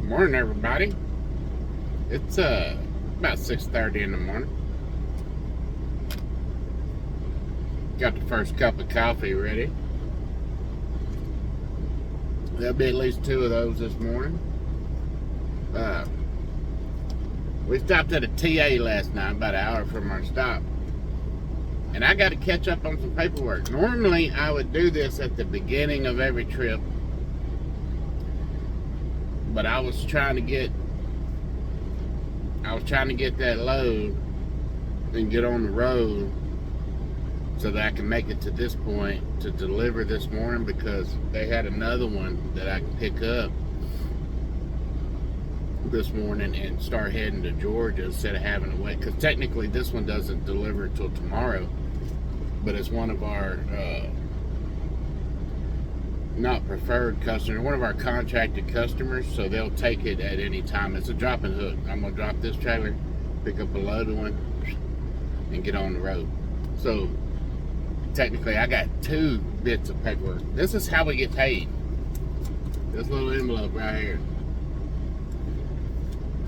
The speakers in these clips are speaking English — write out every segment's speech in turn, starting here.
Morning, everybody. It's about 6:30 in the morning. Got the first cup of coffee ready. There'll be at least 2 of those this morning. We stopped at a TA last night, about an hour from our stop, and I got to catch up on some paperwork. Normally, I would do this at the beginning of every trip, but I was trying to get that load and get on the road so that I can make it to this point to deliver this morning, because they had another one that I can pick up this morning and start heading to Georgia instead of having to wait, because technically this one doesn't deliver until tomorrow, but it's one of our not preferred customers, one of our contracted customers, so they'll take it at any time. It's a drop and hook. I'm gonna drop this trailer, pick up a loaded one, and get on the road. So technically I got 2 bits of paperwork. This is how we get paid. This little envelope right here.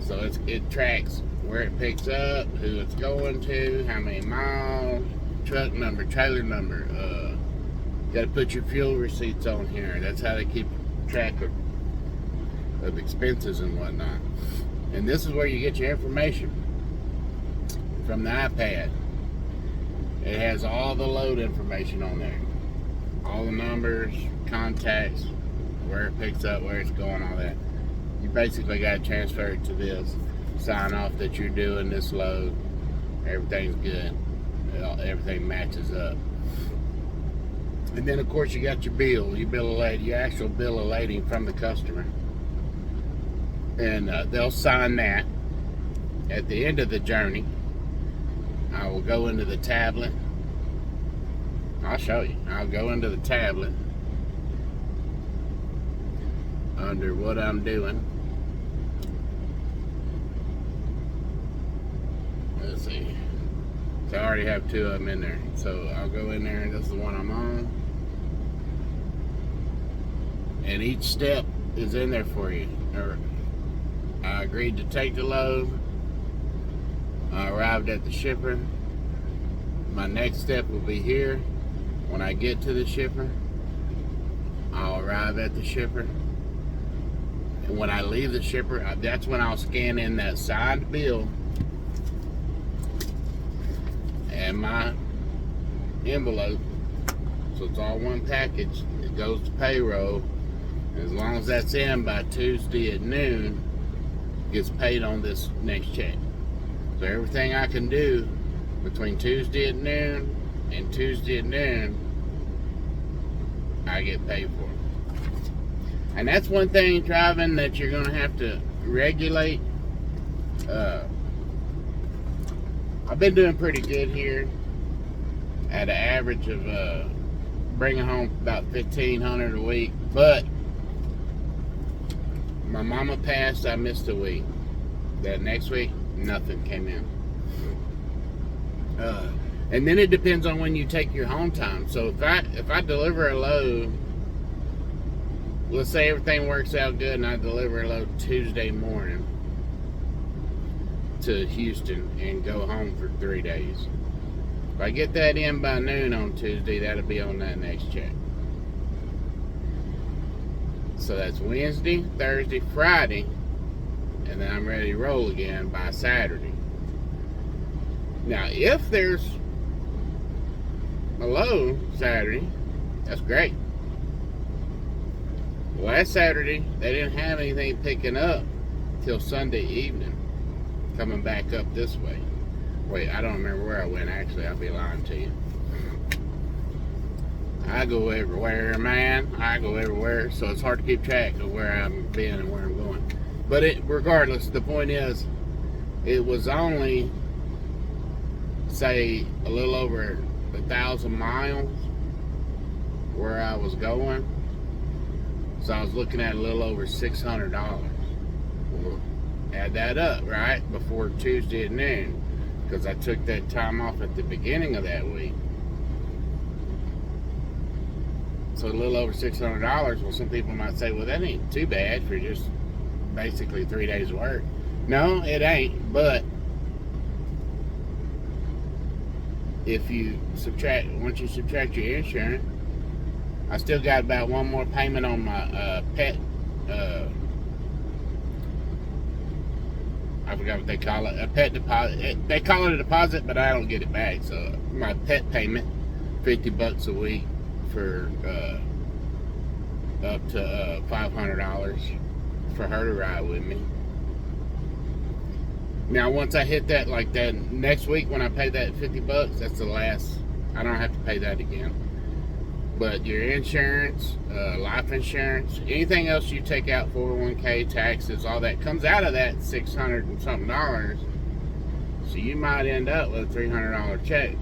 So it tracks where it picks up, who it's going to, how many miles, truck number, trailer number. Got to put your fuel receipts on here. That's how they keep track of expenses and whatnot. And this is where you get your information from the iPad. It has all the load information on there, all the numbers, contacts, where it picks up, where it's going, all that. You basically got to transfer it to this, sign off that you're doing this load, everything's good, everything matches up. And then of course you got your bill, your actual bill of lading from the customer, and they'll sign that. At the end of the journey, I will go into the tablet. I'll show you. I'll go into the tablet under what I'm doing. Let's see. So I already have 2 of them in there. So I'll go in there, and this is the one I'm on. And each step is in there for you. I agreed to take the load. I arrived at the shipper. My next step will be here. When I get to the shipper, I'll arrive at the shipper. And when I leave the shipper, that's when I'll scan in that signed bill and my envelope. So it's all one package. It goes to payroll. As long as that's in by Tuesday at noon, it gets paid on this next check. So everything I can do between Tuesday at noon and Tuesday at noon, I get paid for. And that's one thing driving that you're going to have to regulate. I've been doing pretty good here at an average of bringing home about $1,500 a week, but my mama passed, I missed a week. That next week, nothing came in. And then it depends on when you take your home time. So if I deliver a load, let's say everything works out good and I deliver a load Tuesday morning to Houston and go home for 3 days. If I get that in by noon on Tuesday, that'll be on that next check. So that's Wednesday, Thursday, Friday, and then I'm ready to roll again by Saturday. Now, if there's a load Saturday, that's great. Last Saturday, they didn't have anything picking up till Sunday evening, coming back up this way. Wait, I don't remember where I went, actually. I'll be lying to you. I go everywhere, man. I go everywhere, so it's hard to keep track of where I'm been and where I'm going. But regardless, the point is, it was only, say, a little over 1,000 miles where I was going. So I was looking at a little over $600. Well, add that up, right? Before Tuesday at noon, because I took that time off at the beginning of that week. So a little over $600. Well, some people might say, well, that ain't too bad for just basically 3 days work. No, it ain't, but if you subtract, once you subtract your insurance, I still got about one more payment on my pet, I forgot what they call it, a pet deposit. They call it a deposit, but I don't get it back. So my pet payment, $50 a week for up to $500 for her to ride with me. Now, once I hit that, like that next week when I pay that $50, that's the last. I don't have to pay that again. But your insurance, life insurance, anything else you take out, 401k, taxes, all that comes out of that $600 and something. So you might end up with a $300 check,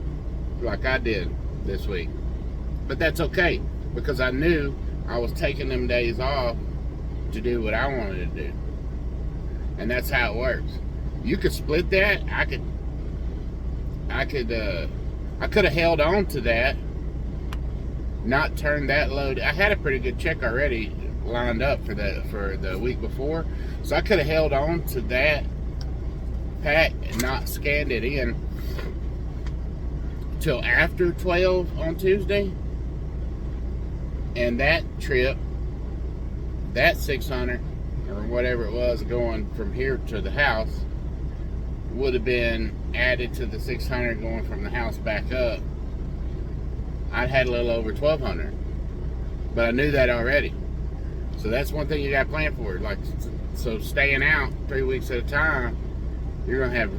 like I did this week. But that's okay, because I knew I was taking them days off to do what I wanted to do, and that's how it works. You could split that. I could have held on to that, not turn that load. I had a pretty good check already lined up for the week before, so I could have held on to that pack and not scanned it in till after 12 on Tuesday. And that trip, that 600 or whatever it was going from here to the house, would have been added to the 600 going from the house back up. I'd had a little over 1,200, but I knew that already. So that's one thing you got planned for. Like, so staying out 3 weeks at a time, you're gonna have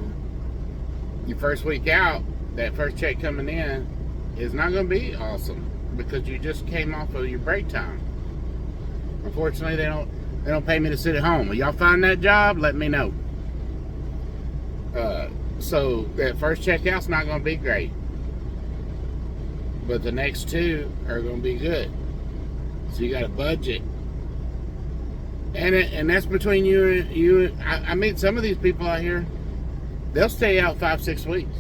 your first week out. That first check coming in is not gonna be awesome because you just came off of your break time. Unfortunately, they don't pay me to sit at home. If y'all find that job, let me know. So that first checkout's not gonna be great, but the next two are going to be good. So you got a budget, and that's between you. I meet some of these people out here. They'll stay out 5-6 weeks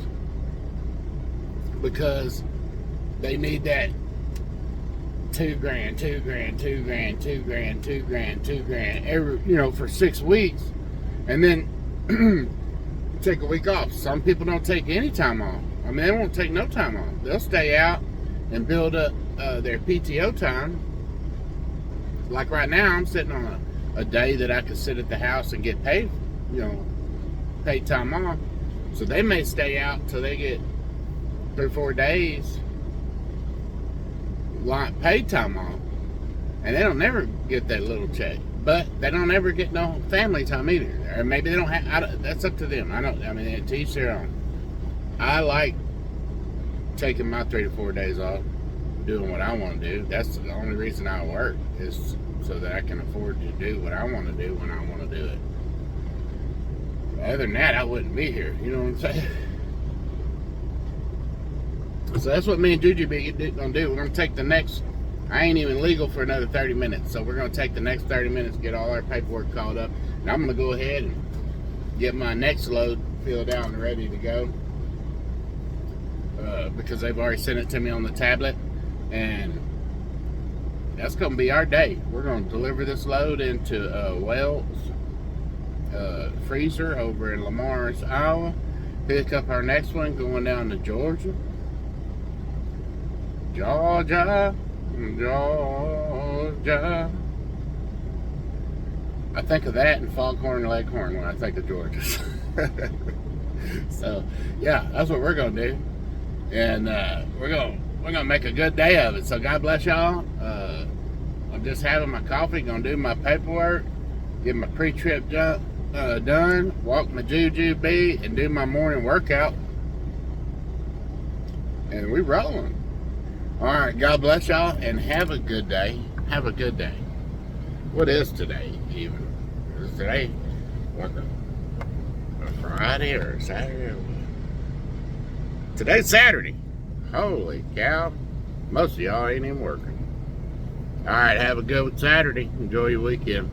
because they need that $2,000, $2,000, $2,000, $2,000, $2,000, $2,000 every, for 6 weeks, and then take a week off. Some people don't take any time off. I mean, they won't take no time off. They'll stay out and build up their PTO time. Like right now, I'm sitting on a day that I could sit at the house and get paid, paid time off. So they may stay out till they get 3 or 4 days paid time off, and they don't never get that little check. But they don't ever get no family time either, or maybe they don't have. That's up to them. I mean, to each their own. I like taking my 3 to 4 days off, doing what I want to do. That's the only reason I work, is so that I can afford to do what I want to do when I want to do it. Other than that, I wouldn't be here. You know what I'm saying? So that's what me and Juju gonna do. We're gonna take the next. I ain't even legal for another 30 minutes, so we're gonna take the next 30 minutes, get all our paperwork called up, and I'm gonna go ahead and get my next load filled out and ready to go. Because they've already sent it to me on the tablet, and that's going to be our day. We're going to deliver this load into Wells freezer over in Lamar's, Iowa. Pick up our next one going down to Georgia. Georgia. I think of that and Foghorn Leghorn when I think of Georgia. So yeah, that's what we're going to do. And we're gonna make a good day of it. So God bless y'all. I'm just having my coffee, gonna do my paperwork, get my pre-trip done, walk my Juju beat, and do my morning workout. And we rolling. All right, God bless y'all, and have a good day. Have a good day. What is today even? Is today what, a Friday or a Saturday? Or today's Saturday. Holy cow. Most of y'all ain't even working. Alright, have a good Saturday. Enjoy your weekend.